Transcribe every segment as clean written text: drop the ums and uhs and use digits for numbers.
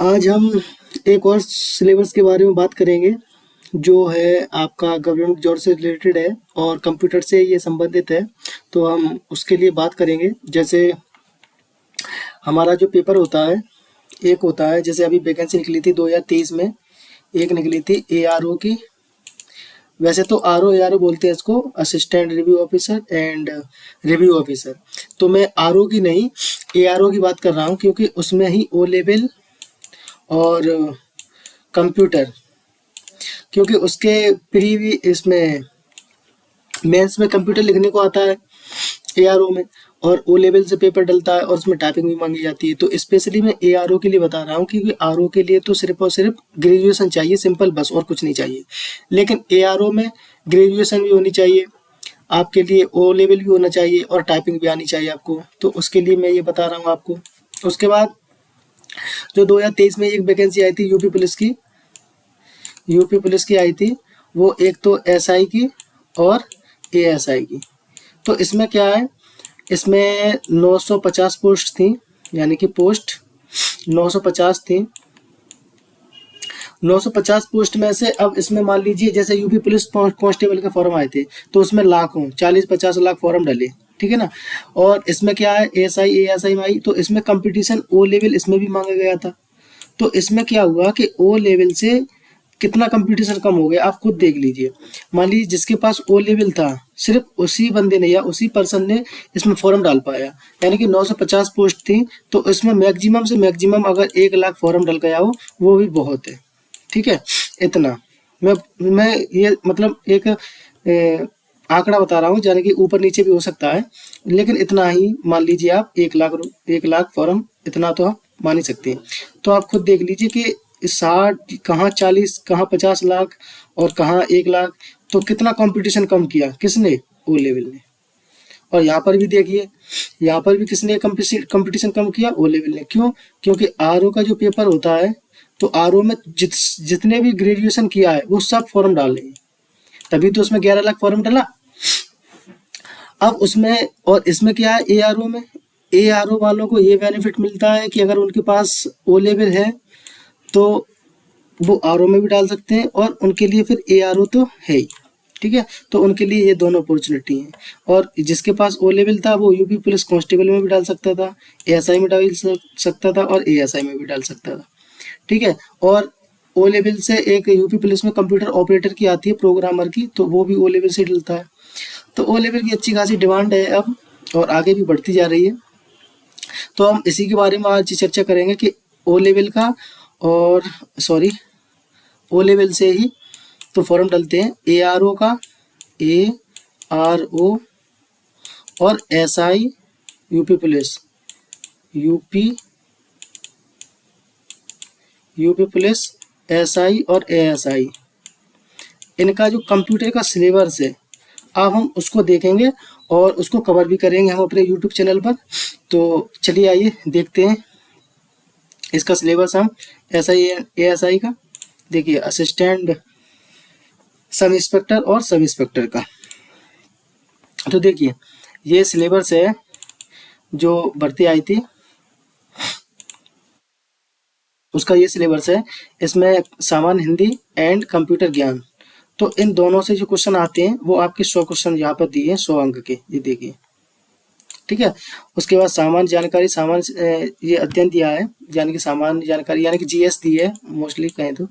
आज हम एक और सिलेबस के बारे में बात करेंगे जो है आपका गवर्नमेंट जॉब से रिलेटेड है और कंप्यूटर से ये संबंधित है। तो हम उसके लिए बात करेंगे। जैसे हमारा जो पेपर होता है, एक होता है, जैसे अभी वैकेंसी निकली थी 2023 में, एक निकली थी एआरओ की। वैसे तो आरओ बोलते हैं इसको, assistant review officer and review officer. तो मैं आरओ की नहीं, एआरओ की बात कर रहा हूँ, क्योंकि उसमें ही ओ लेवल और कंप्यूटर, क्योंकि उसके प्रीवी इसमें मेंस में कंप्यूटर लिखने को आता है एआरओ में, और ओ लेवल से पेपर डलता है और उसमें टाइपिंग भी मांगी जाती है। तो स्पेशली मैं एआरओ के लिए बता रहा हूँ, क्योंकि आरओ के लिए तो सिर्फ और सिर्फ ग्रेजुएशन चाहिए, सिंपल, बस, और कुछ नहीं चाहिए। लेकिन एआरओ में ग्रेजुएशन भी होनी चाहिए आपके लिए, ओ लेवल भी होना चाहिए और टाइपिंग भी आनी चाहिए आपको। तो उसके लिए मैं ये बता रहा हूँ आपको। उसके बाद जो 2023 में एक वैकेंसी आई थी यूपी पुलिस की आई थी, वो एक तो एसआई की और एएसआई की। तो इसमें क्या है, इसमें 950 पोस्ट थी, यानी कि पोस्ट 950 थी। 950 पोस्ट में से अब इसमें मान लीजिए जैसे यूपी पुलिस कांस्टेबल के फॉर्म आए थे, तो उसमें लाखों 40-50 लाख फॉर्म डले, ठीक है ना। और इसमें क्या है, एएसआई एएसआई में आई, तो इसमें कंपटीशन ओ लेवल इसमें भी मांगा गया था। तो इसमें क्या हुआ कि ओ लेवल से कितना कंपटीशन कम हो गया, आप खुद देख लीजिए। मान लीजिए जिसके पास ओ लेवल था, सिर्फ उसी बंदे ने या उसी पर्सन ने इसमें फॉर्म डाल पाया। यानी कि 950 पोस्ट थी, तो इसमें मैक्सिमम से मैक्सिमम अगर 1 लाख फॉर्म डल गया हो, वो भी बहुत है, ठीक है। इतना मैं ये मतलब एक आंकड़ा बता रहा हूँ, यानी कि ऊपर नीचे भी हो सकता है, लेकिन इतना ही मान लीजिए आप, 1 लाख फॉर्म, इतना तो आप मान ही सकते हैं। तो आप खुद देख लीजिए कि 60 कहाँ 40 कहाँ 50 लाख और कहाँ 1 लाख। तो कितना कंपटीशन कम किया किसने, ओ लेवल ने। और यहाँ पर भी देखिए, यहाँ पर भी किसने कंपटीशन कम किया, ओ लेवल ने। क्यों? क्योंकि आरओ का जो पेपर होता है, तो आरओ में जितने भी ग्रेजुएशन किया है वो सब फॉर्म डाल रहे हैं, तभी तो उसमें 11 लाख फॉर्म डाला। अब उसमें और इसमें क्या है, एआरओ वालों को ये बेनिफिट मिलता है कि अगर उनके पास ओ लेवल है तो वो आरओ में भी डाल सकते हैं, और उनके लिए फिर एआरओ तो है ही, ठीक है। तो उनके लिए ये दोनों अपॉर्चुनिटी हैं। और जिसके पास ओ लेवल था वो यूपी पुलिस कांस्टेबल में भी डाल सकता था, एएसआई में डाल सकता था और एएसआई में भी डाल सकता था, ठीक है। और ओ लेवल से एक यूपी पुलिस में कंप्यूटर ऑपरेटर की आती है, प्रोग्रामर की, तो वो भी ओ लेवल से डलता है। तो ओ लेवल की अच्छी खासी डिमांड है अब, और आगे भी बढ़ती जा रही है। तो हम इसी के बारे में आज चर्चा करेंगे कि ओ लेवल का, और सॉरी, ओ लेवल से ही तो फॉर्म डलते हैं एआरओ का, एआरओ और SI, UP police, UP police, SI और एएसआई, इनका जो कंप्यूटर का सिलेबस है, अब हम उसको देखेंगे और उसको कवर भी करेंगे हम अपने यूट्यूब चैनल पर। तो चलिए आइए देखते हैं इसका सिलेबस हम एसआई एएसआई का। देखिए, असिस्टेंट सब इंस्पेक्टर और सब इंस्पेक्टर का। तो देखिए, ये सिलेबस है जो भर्ती आई थी, उसका ये सिलेबस है। इसमें सामान्य हिंदी एंड कंप्यूटर ज्ञान, तो इन दोनों से जो क्वेश्चन आते हैं वो आपके 100 क्वेश्चन यहाँ पर दिए हैं, 100 अंक के, ये देखिए, ठीक है। उसके बाद सामान्य जानकारी, ये अध्ययन दिया है, यानी कि सामान्य जानकारी, यानी कि जीएस दी है मोस्टली कहें तो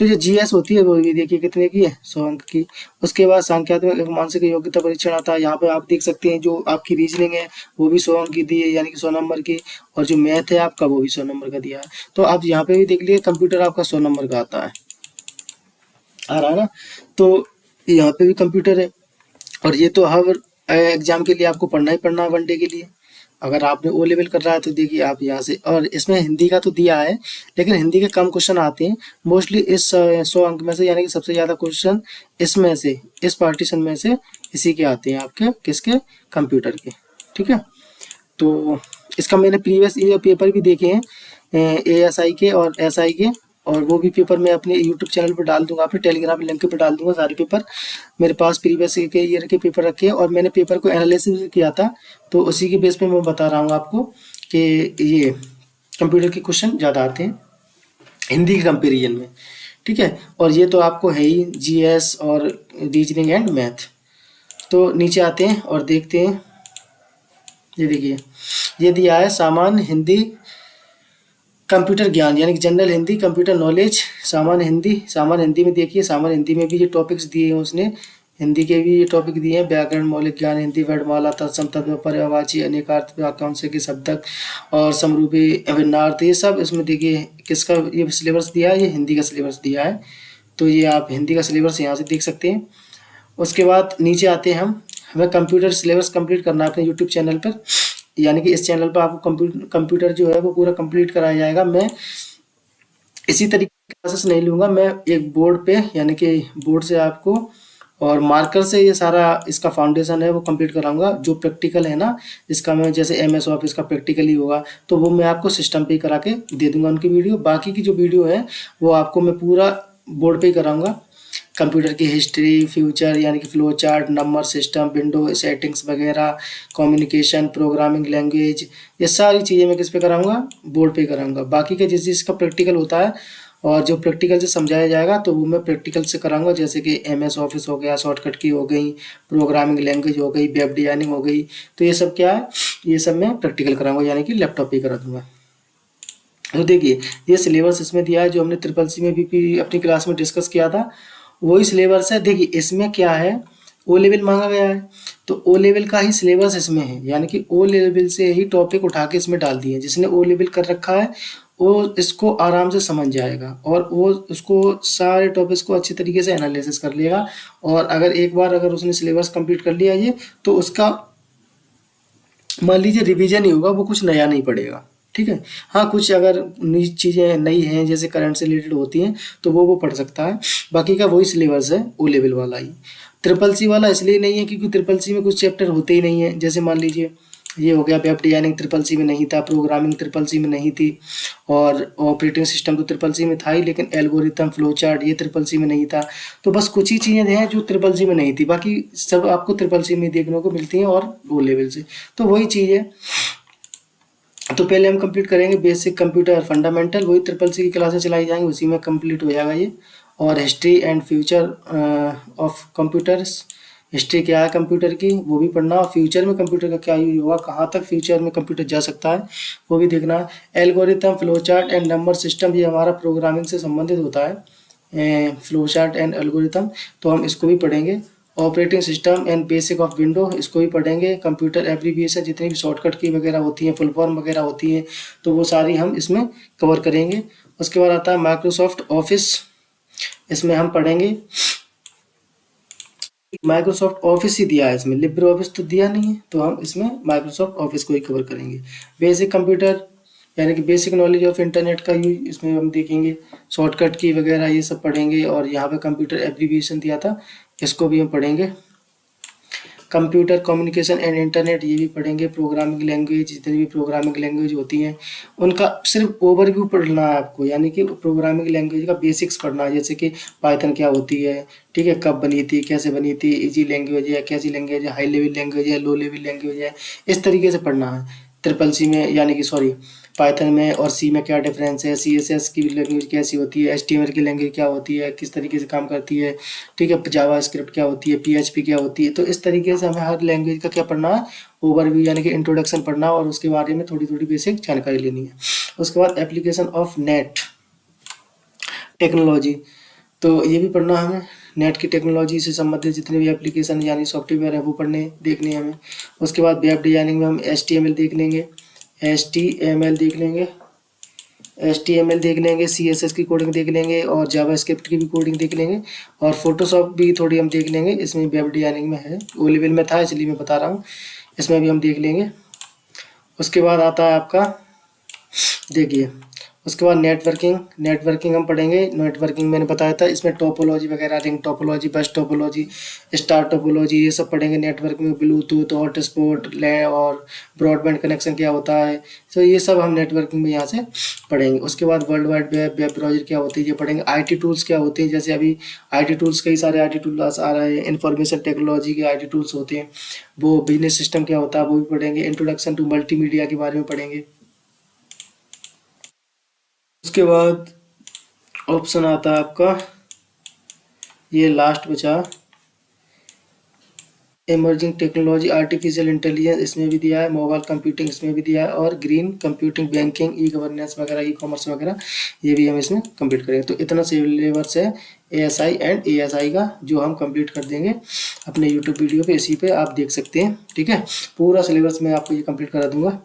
जो जीएस होती है वो भी देखिए कितने की है, 100 अंक की। उसके बाद सांख्यात्मक मानसिक योग्यता परीक्षण आता है, यहाँ पे आप देख सकते हैं जो आपकी रीजनिंग है वो भी 100 अंक की दी है, यानी कि 100 नंबर की, और जो मैथ है आपका वो भी 100 नंबर का दिया है। तो आप यहाँ पे भी देख लीजिए, कंप्यूटर आपका 100 नंबर का आता है, आ रहा है ना। तो यहाँ पे भी कंप्यूटर है, और ये तो हर एग्जाम के लिए आपको पढ़ना ही पढ़ना है, वनडे के लिए। अगर आपने ओ लेवल कर रहा है तो देखिए आप यहाँ से, और इसमें हिंदी का तो दिया है, लेकिन हिंदी के कम क्वेश्चन आते हैं मोस्टली इस 100 अंक में से, यानी कि सबसे ज़्यादा क्वेश्चन इसमें से, इस पार्टीशन में से इसी के आते हैं आपके, किसके, कंप्यूटर के, ठीक है। तो इसका मैंने प्रीवियस ईयर पेपर भी देखे हैं, एएसआई के और एसआई के, और वो भी पेपर मैं अपने यूट्यूब चैनल पर डाल दूंगा, अपने टेलीग्राम लिंक पे डाल दूंगा। सारे पेपर मेरे पास प्रीवियस के ईयर के पेपर रखे हैं, और मैंने पेपर को एनालिसिस किया था, तो उसी के बेस पे मैं बता रहा हूँ आपको कि ये कंप्यूटर के क्वेश्चन ज़्यादा आते हैं। हिंदी के कंपेरिजन में, ठीक है। और ये तो आपको है ही जीएस और रीजनिंग एंड मैथ। तो नीचे आते हैं और देखते हैं, ये देखिए ये दिया है सामान्य हिंदी कंप्यूटर ज्ञान यानी कि जनरल हिंदी कंप्यूटर नॉलेज। सामान्य हिंदी में देखिए, सामान्य हिंदी में भी ये टॉपिक्स दिए हैं उसने, हिंदी के भी ये टॉपिक दिए हैं, व्याकरण, मौलिक ज्ञान, हिंदी वर्णमाला, तत्सम तत्व, पर्यायवाची, अनेकार्थ, वाक्यांश के शब्दक और समरूपी अभिन्नार्थ, ये सब इसमें देखिए किसका ये सिलेबस दिया है, ये हिंदी का सिलेबस दिया है। तो ये आप हिंदी का सिलेबस यहाँ से देख सकते हैं। उसके बाद नीचे आते हैं हम, हमें कंप्यूटर सिलेबस कंप्लीट करना है अपने यूट्यूब चैनल पर, यानी कि इस चैनल पर आपको कंप्यूटर जो है वो पूरा कंप्लीट कराया जाएगा। मैं इसी तरीके की क्लासेस नहीं लूँगा, मैं एक बोर्ड पे यानी कि बोर्ड से आपको और मार्कर से ये सारा इसका फाउंडेशन है वो कंप्लीट कराऊंगा। जो प्रैक्टिकल है ना इसका, मैं जैसे एमएस ऑफिस का प्रैक्टिकल ही होगा तो वो मैं आपको सिस्टम पे ही करा के दे दूंगा उनकी वीडियो। बाकी की जो वीडियो है वो आपको मैं पूरा बोर्ड पे ही कराऊंगा। कंप्यूटर की हिस्ट्री, फ्यूचर यानी कि flow chart, number system, window settings वगैरह, कम्युनिकेशन, प्रोग्रामिंग लैंग्वेज, ये सारी चीज़ें मैं किस पे कराऊंगा, बोर्ड पे कराऊंगा। बाकी के जिस जिसका प्रैक्टिकल होता है और जो प्रैक्टिकल से समझाया जाएगा तो वो मैं प्रैक्टिकल से कराऊंगा, जैसे कि एमएस ऑफिस हो गया, शॉर्टकट की हो गई, प्रोग्रामिंग लैंग्वेज हो गई, वेब डिजाइनिंग हो गई। तो ये सब क्या है, ये सब मैं प्रैक्टिकल कराऊंगा यानी कि लैपटॉप पे करा दूंगा। तो देखिए ये सिलेबस इसमें दिया है जो हमने ट्रिपल सी में भी अपनी क्लास में डिस्कस किया था, वही सिलेबस है। देखिए इसमें क्या है, ओ लेवल मांगा गया है तो ओ लेवल का ही सिलेबस इसमें है, यानी कि ओ लेवल से ही टॉपिक उठा के इसमें डाल दिए। जिसने ओ लेवल कर रखा है वो इसको आराम से समझ जाएगा और वो उसको सारे टॉपिक्स को अच्छी तरीके से एनालिसिस कर लेगा। और अगर एक बार अगर उसने सिलेबस कंप्लीट कर लिया ये, तो उसका मान लीजिए रिवीजन ही होगा, वो कुछ नया नहीं पड़ेगा, ठीक है। हाँ कुछ अगर नई चीज़ें नई हैं जैसे करंट से रिलेटेड होती हैं तो वो पढ़ सकता है, बाकी का वही सिलेबस है ओ लेवल वाला ही। ट्रिपल सी वाला इसलिए नहीं है क्योंकि ट्रिपल सी में कुछ चैप्टर होते ही नहीं है। जैसे मान लीजिए ये हो गया वेब डिजाइनिंग, ट्रिपल सी में नहीं था, प्रोग्रामिंग ट्रिपल सी में नहीं थी, और ऑपरेटिंग सिस्टम तो ट्रिपल सी में था ही, लेकिन एल्गोरिथम, फ्लो चार्ट ये ट्रिपल सी में नहीं था। तो बस कुछ ही चीज़ें हैं जो ट्रिपल सी में नहीं थी, बाकी सब आपको ट्रिपल सी में देखने को मिलती हैं और वो लेवल से। तो वही चीज़ है। तो पहले हम कंप्लीट करेंगे बेसिक कंप्यूटर फंडामेंटल, वही ट्रिपल सी की क्लासेस चलाई जाएंगी, उसी में कंप्लीट हो जाएगा ये। और history and future of computers, history क्या है कंप्यूटर की वो भी पढ़ना, और फ्यूचर में कंप्यूटर का क्या यूज होगा, कहाँ तक फ्यूचर में कंप्यूटर जा सकता है वो भी देखना है। Algorithm, flow chart and number system, ये हमारा प्रोग्रामिंग से संबंधित होता है, फ्लो चार्ट एंड एल्गोरिथम, तो हम इसको भी पढ़ेंगे। Operating system and basic of window, इसको भी पढ़ेंगे। कंप्यूटर एब्रीविएशन, जितनी भी शॉर्टकट की वगैरह होती हैं, फुल फॉर्म वगैरह होती हैं, तो वो सारी हम इसमें कवर करेंगे। उसके बाद आता है माइक्रोसॉफ्ट ऑफिस, इसमें हम पढ़ेंगे। माइक्रोसॉफ्ट ऑफिस ही दिया है इसमें, लिब्रे ऑफिस तो दिया नहीं है, तो हम इसमें माइक्रोसॉफ्ट ऑफिस को ही कवर करेंगे। बेसिक कंप्यूटर यानी कि बेसिक नॉलेज ऑफ इंटरनेट का यूज इसमें हम देखेंगे। शॉर्टकट की वगैरह ये सब पढ़ेंगे, और यहाँ पे कंप्यूटर एब्रीविएशन दिया था, इसको भी हम पढ़ेंगे। कंप्यूटर कम्युनिकेशन एंड इंटरनेट, ये भी पढ़ेंगे। प्रोग्रामिंग लैंग्वेज, जितनी भी प्रोग्रामिंग लैंग्वेज होती हैं उनका सिर्फ ओवरव्यू पढ़ना है आपको, यानी कि प्रोग्रामिंग लैंग्वेज का बेसिक्स पढ़ना है, जैसे कि पाइथन क्या होती है, ठीक है, कब बनी थी, कैसे बनी थी, इजी लैंग्वेज है, कैसी लैंग्वेज है, हाई लेवल लैंग्वेज है, लो लेवल लैंग्वेज है, इस तरीके से पढ़ना है। ट्रिपल सी में यानी कि सॉरी पाइथन में और सी में क्या डिफरेंस है, सीएसएस की लैंग्वेज कैसी होती है, एचटीएमएल की लैंग्वेज क्या होती है, किस तरीके से काम करती है, ठीक है, जावा स्क्रिप्ट क्या होती है, पीएचपी क्या होती है। तो इस तरीके से हमें हर लैंग्वेज का क्या पढ़ना है, ओवरव्यू यानी कि इंट्रोडक्शन पढ़ना, और उसके बारे में थोड़ी थोड़ी बेसिक जानकारी लेनी है। उसके बाद एप्लीकेशन ऑफ नेट टेक्नोलॉजी, तो ये भी पढ़ना है हमें। नेट की टेक्नोलॉजी से संबंधित जितने भी एप्लीकेशन यानी सॉफ्टवेयर है वो पढ़ने देखने हैं हमें। उसके बाद वेब डिजाइनिंग में हम HTML देख लेंगे, HTML देख लेंगे, HTML देख लेंगे, CSS की कोडिंग देख लेंगे, और जावा स्क्रिप्ट की भी कोडिंग देख लेंगे, और फोटोशॉप भी थोड़ी हम देख लेंगे। इसमें वेब डिजाइनिंग में है, ओ लेवल में था इसलिए मैं बता रहा हूँ, इसमें भी हम देख लेंगे। उसके बाद आता है आपका, देखिए उसके बाद नेटवर्किंग हम पढ़ेंगे। नेटवर्किंग मैंने बताया था, इसमें टोपोलॉजी वगैरह, रिंग टोपोलॉजी, बस टोपोलॉजी, स्टार टोपोलॉजी, ये सब पढ़ेंगे। नेटवर्क में ब्लूटूथ, हॉटस्पॉट, लैन और ब्रॉडबैंड कनेक्शन क्या होता है, तो ये सब हम नेटवर्किंग में यहाँ से पढ़ेंगे। उसके बाद world wide web, web browser क्या होती है ये पढ़ेंगे। IT टूल्स क्या होते हैं, जैसे अभी IT टूल्स कई सारे IT टूल्स आ रहे हैं, इंफॉर्मेशन टेक्नोलॉजी के IT टूल्स होते हैं, वो बिजनेस सिस्टम क्या होता है वो भी पढ़ेंगे। इंट्रोडक्शन टू मल्टीमीडिया के बारे में पढ़ेंगे। उसके बाद ऑप्शन आता है आपका, ये लास्ट बचा, इमर्जिंग टेक्नोलॉजी, आर्टिफिशियल इंटेलिजेंस इसमें भी दिया है, मोबाइल कंप्यूटिंग इसमें भी दिया है, और green computing, banking, e governance वगैरह, ई कॉमर्स वगैरह, ये भी हम इसमें कंप्लीट करेंगे। तो इतना सिलेबस है एएसआई एंड एएसआई का, जो हम कंप्लीट कर देंगे अपने यूट्यूब वीडियो पे, इसी पे आप देख सकते हैं। ठीक है, पूरा सिलेबस मैं आपको ये कंप्लीट करा दूंगा।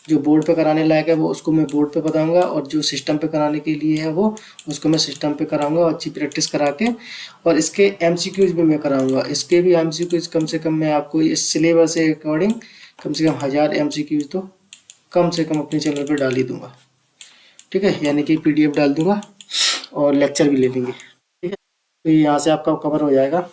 जो बोर्ड पे कराने लायक है वो उसको मैं बोर्ड पे बताऊंगा, और जो सिस्टम पे कराने के लिए है वो उसको मैं सिस्टम पे कराऊंगा, और अच्छी प्रैक्टिस करा के, और इसके एमसीक्यूज भी मैं कराऊंगा। इसके भी एमसीक्यूज कम से कम मैं आपको इस सिलेबस के अकॉर्डिंग कम से कम 1000 एमसीक्यूज तो कम से कम अपने चैनल पे डाल ही दूंगा। ठीक है, यानी कि पीडीएफ डाल दूंगा और लेक्चर भी ले लेंगे। ठीक है, तो ये यहाँ से आपका कवर हो जाएगा।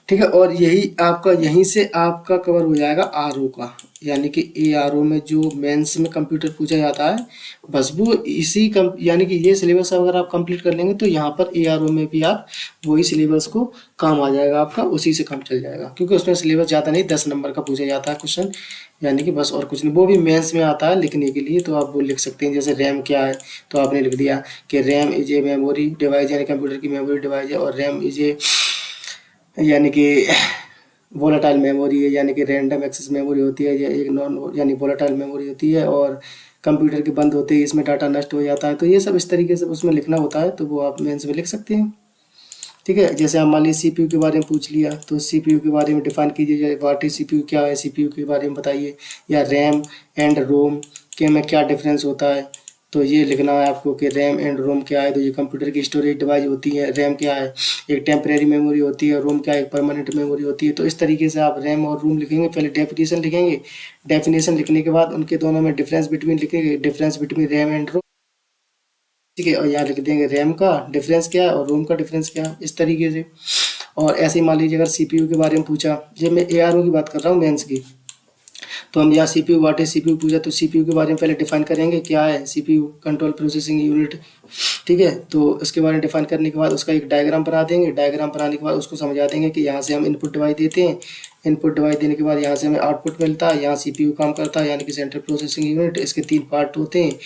ठीक है, और यही आपका, यहीं से आपका कवर हो जाएगा आरओ का, यानी कि एआरओ में जो मेंस में कंप्यूटर पूछा जाता है, बस वो इसी यानी कि ये सिलेबस अगर आप कंप्लीट कर लेंगे तो यहाँ पर एआरओ में भी आप वही सिलेबस को काम आ जाएगा आपका, उसी से काम चल जाएगा, क्योंकि उसमें सिलेबस ज़्यादा नहीं, 10 नंबर का पूछा जाता है क्वेश्चन, यानी कि बस और कुछ नहीं। वो भी मेंस में आता है लिखने के लिए, तो आप वो लिख सकते हैं, जैसे रैम क्या है, तो आपने लिख दिया कि RAM is a memory device, यानी कंप्यूटर की मेमोरी डिवाइस है, और रैम इज ए यानी कि वोलेटाइल मेमोरी है, यानी कि रैंडम एक्सेस मेमोरी होती है, या एक नॉन यानी वोलेटाइल मेमोरी होती है, और कंप्यूटर के बंद होते ही इसमें डाटा नष्ट हो जाता है। तो ये सब इस तरीके से उसमें लिखना होता है, तो वो आप मेंस में लिख सकते हैं। ठीक है, जैसे आप मान लीजिए सीपीयू के बारे में पूछ लिया, तो सीपीयू के बारे में डिफाइन कीजिए, व्हाट इज सीपीयू, क्या है सीपीयू के बारे में बताइए, या रैम एंड रोम के में क्या डिफरेंस होता है, तो ये लिखना है आपको कि रैम एंड रोम क्या है। तो ये कंप्यूटर की स्टोरेज डिवाइस होती है, रैम क्या है, एक टेम्परेरी मेमोरी होती है, रोम क्या है, एक परमानेंट मेमोरी होती है। तो इस तरीके से आप रैम और रोम लिखेंगे, पहले डेफिनेशन लिखेंगे, डेफिनेशन लिखने के बाद उनके दोनों में डिफरेंस बिटवीन लिखेंगे, डिफरेंस बिटवीन रैम एंड रोम। ठीक है, और यहाँ लिख देंगे रैम का डिफरेंस क्या है और रोम का डिफरेंस क्या है, इस तरीके से। और ऐसे ही मान लीजिए अगर सीपीयू के बारे में पूछा, जब मैं एआरओ की बात कर रहा हूँ मेंस की, तो हम यहाँ सीपीयू व्हाट इज सीपीयू पूछा, तो सीपीयू के बारे में पहले डिफाइन करेंगे, क्या है सीपीयू, कंट्रोल प्रोसेसिंग यूनिट। ठीक है, तो उसके बारे में डिफाइन करने के बाद उसका एक डायग्राम बना देंगे, डायग्राम बनाने के बाद उसको समझा देंगे कि यहाँ से हम इनपुट डिवाइस देते हैं, इनपुट डिवाइस देने के बाद यहाँ से हमें आउटपुट मिलता है, यहाँ सीपीयू काम करता है, यानी कि सेंट्रल प्रोसेसिंग यूनिट। इसके 3 पार्ट होते हैं,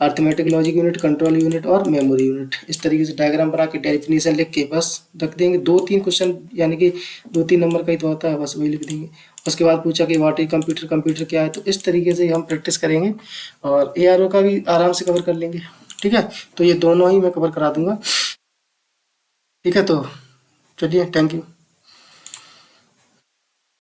arithmetic logic unit, control unit और मेमोरी यूनिट। इस तरीके से डायग्राम बना के डेफिनेशन लिख के बस रख देंगे। 2-3 क्वेश्चन, यानी कि 2-3 नंबर का ही तो होता है, बस वही लिख देंगे। उसके बाद पूछा कि व्हाट इज कंप्यूटर, कंप्यूटर क्या है, तो इस तरीके से हम प्रैक्टिस करेंगे, और एआरओ का भी आराम से कवर कर लेंगे। ठीक है, तो ये दोनों ही मैं कवर करा दूंगा। ठीक है, तो चलिए, थैंक यू।